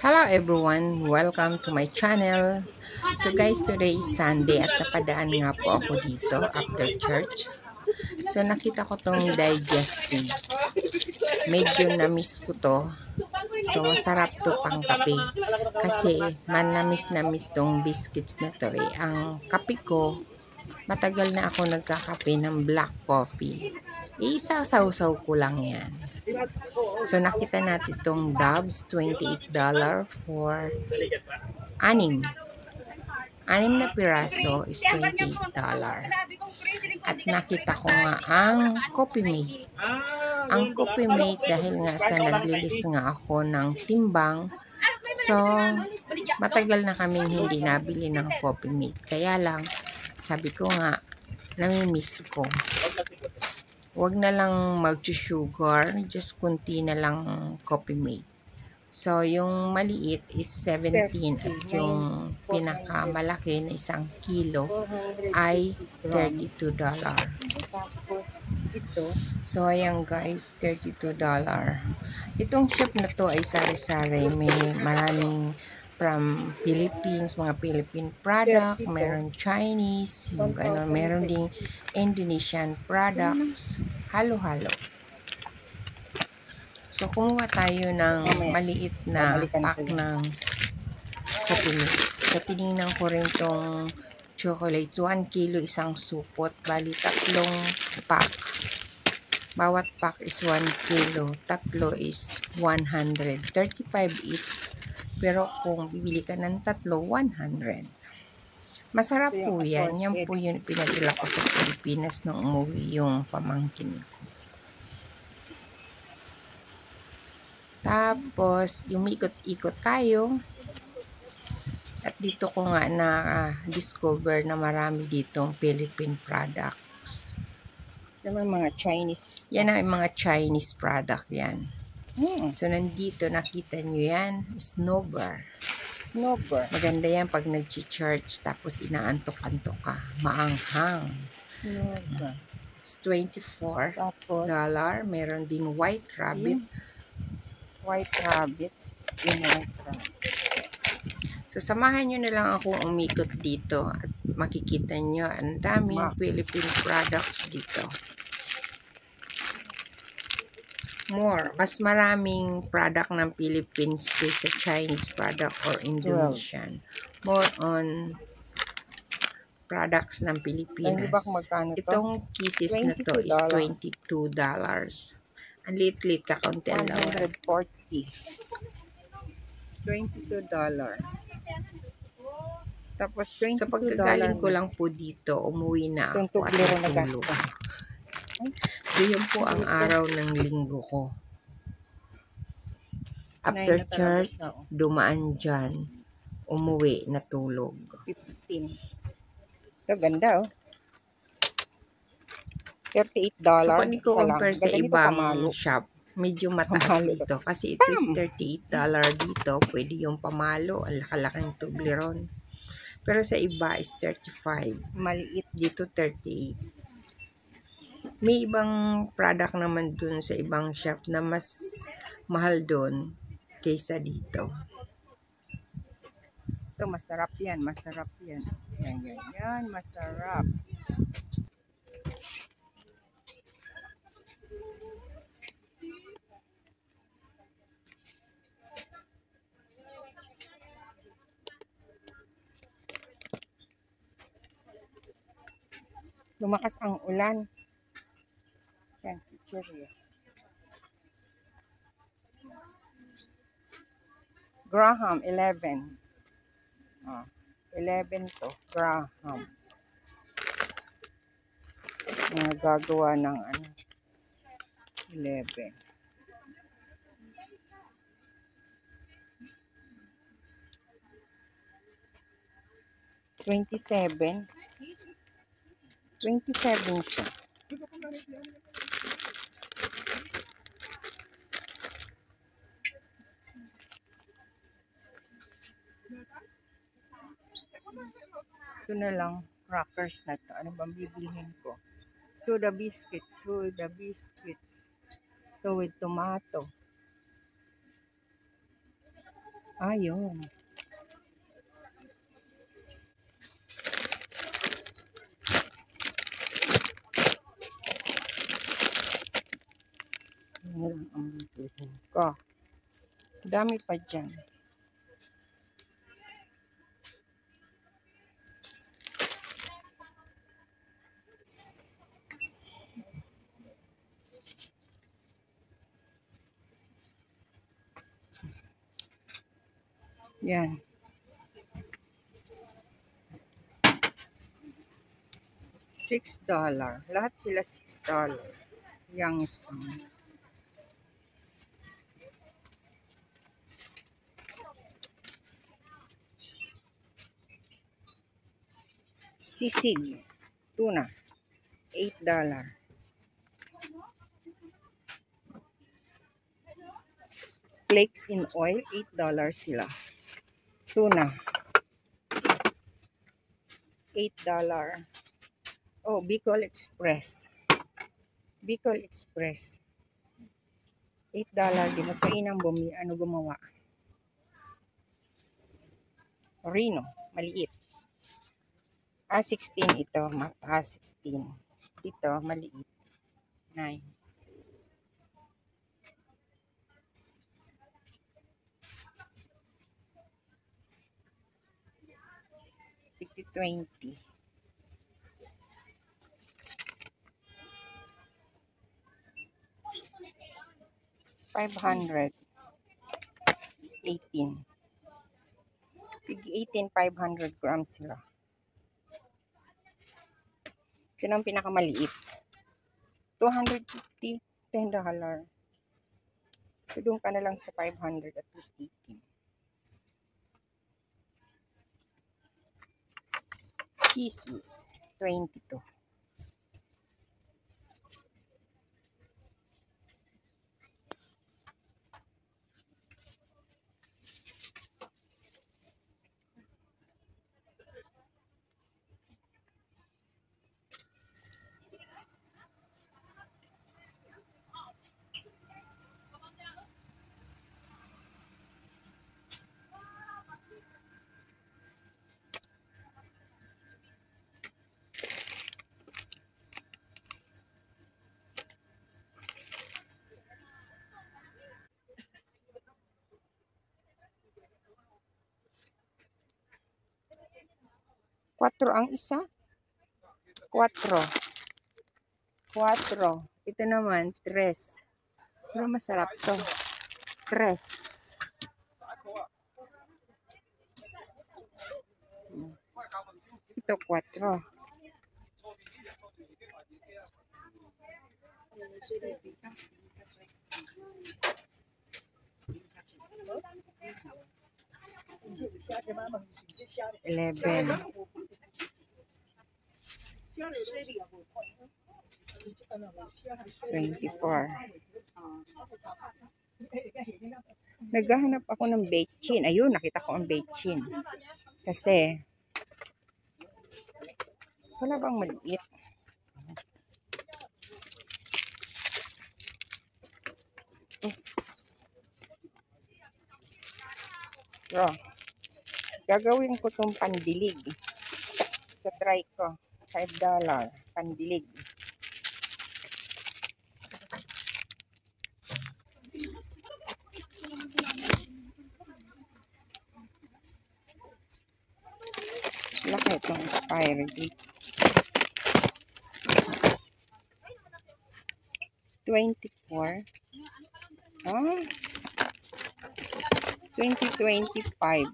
Hello everyone! Welcome to my channel. So guys, today is Sunday at napadaan nga po ako dito after church. So nakita ko tong digestives. Medyo na-miss ko to. So masarap to pang kape. Kasi manamis-namis tong biscuits na to eh. Ang kape ko, matagal na ako nagkakape ng black coffee. Isa-sausaw ko lang yan. So, nakita natin itong Doves, $28 for 6. 6 na piraso is $28. At nakita ko nga ang Coffee Mate. Ang Coffee Mate dahil nga sa naglilis nga ako ng timbang. So, matagal na kaming hindi nabili ng Coffee Mate. Kaya lang, sabi ko nga, namimiss ko. Huwag na lang mag-sugar, just kunti na lang Coffee Mate. So, yung maliit is 17 at yung pinakamalaki na 1 kilo ay $32. So, ayan guys, $32. Itong shop na to ay sari-sari. May maraming from Philippines, mga Philippine product, meron Chinese, yung gano'n, meron ding Indonesian products, halo-halo. So, kumuha tayo ng maliit na pack ng Coffee Mate. So, tinignan ko rin tong chocolate, 1 kilo isang supot, bali 3 pack. Bawat pack is 1 kilo, tatlo is 135 each. Pero kung bibili ka ng 3, 100. Masarap po yan. Yan po yung pinadala ko sa Pilipinas nung umuwi yung pamangkin ko. Tapos, umikot-ikot tayo. At dito ko nga na-discover na marami ditong Philippine products. Yan ang mga Chinese. Yan ang mga Chinese product yan. So, nandito, nakita nyo yan, Snowbar. Snowbar. Maganda yan pag nag-charge tapos inaantok-antok ka. Maanghang. Snowbar. It's $24. Meron din White Rabbit. White Rabbit. White Rabbit. So, samahan nyo na lang akong umikot dito at makikita nyo ang daming Philippine products dito. Mas maraming product ng Philippines kaysa Chinese product or Indonesian. More on products ng Pilipinas. Itong kisses na to is $22. Ang liit-liit, kakaunti ang lawan. $140. $22. Tapos $22. So pagkagaling ko lang po dito, umuwi na ako at natulog. So yun po ang araw ng linggo ko. After church, dumaan dyan, umuwi, natulog. 15. Ito ganda oh. $38. So pag i-compare sa ibang shop, medyo mataas dito. Kasi ito is $38 dito. Pwede yung pamalo. Ang laki-laking Toblerone. Pero sa iba is $35. Maliit. Dito $38. May ibang product naman dun sa ibang shop na mas mahal dun kaysa dito. Ito masarap yan. Masarap yan. Yan. Masarap. Lumakas ang ulan. Yan, picture yun. Graham, 11. 11 to. Graham. Gagawa ng 11. $27 siya. Ito na lang, crackers na to. Ano bang bibilihin ko? Soda biscuits. Ito with tomato. Ayun. Yan lang ang bibilhin ko. Dami pa dyan. Yan. $6. Lahat sila $6. Youngstown. Sisig. Tuna. $8. Flakes in oil. $8 sila. Tuna. $8. Oh, Bicol Express. Bicol Express. $8. Di mas mainang gumawa. Rino. Maliit. 16 ito. 16. Ito, maliit. 9. $20. 500. 18. 500 grams sila. Ito ang pinakamaliit. 250. $10. So, doon ka na lang sa 500 at least 18. Jesus. 22. Quatro ang isa? Quatro. Ito naman, 3. Pero masarap to. 3. Ito, 4. $11. 24. Naghahanap ako ng bechin. Ayun, nakita ko ang bechin. Kasi, wala bang maliit? So, gagawin ko itong pandilig. So, try ko. $5. Pandilig. Laki itong expiry date. 24. 2025.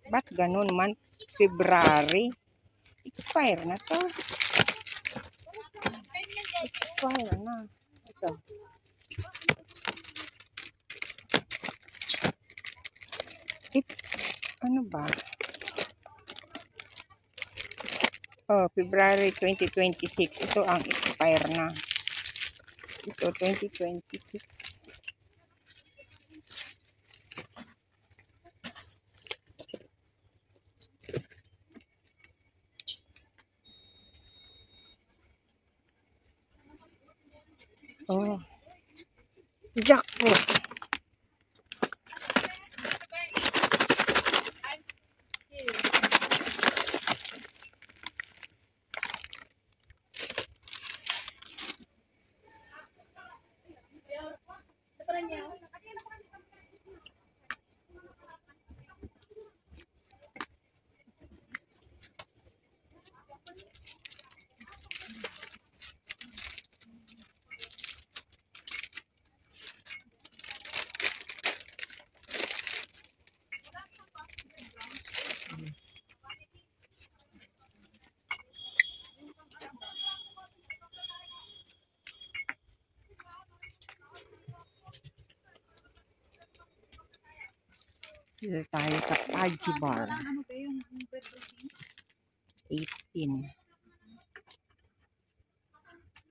Ba't ganun man? February. Expire na to. Expire na. Ito. Ano ba? Oh, February 2026. Ito ang expire na. Ito, 2026. Oh. Jackpot. Dito tayo sa Paji Bar. 18.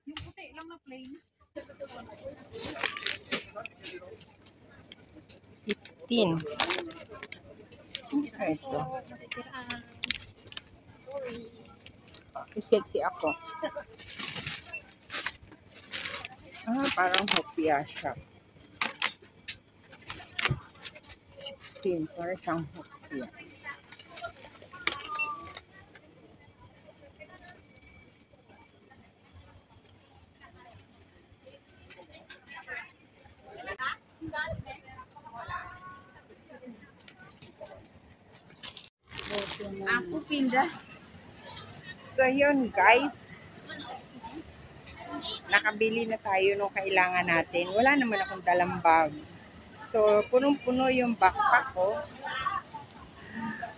Yung puti lang na plain. 15. Ito. Sexy ako. Parang hopia siya. 16. Parang siyang hopia. Ako pinda. So yun guys, nakabili na tayo nung kailangan natin. Wala naman akong dalang bag. So punong-puno yung backpack ko.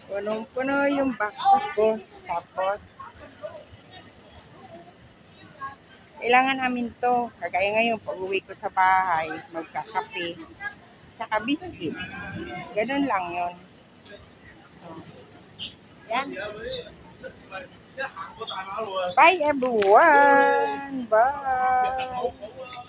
Punong-puno yung backpack ko. Tapos kailangan namin to. Kagaya ngayon, pag uwi ko sa bahay, magkakape. Tsaka biscuit. Ganun lang yun. So, yan. Bye everyone! Bye!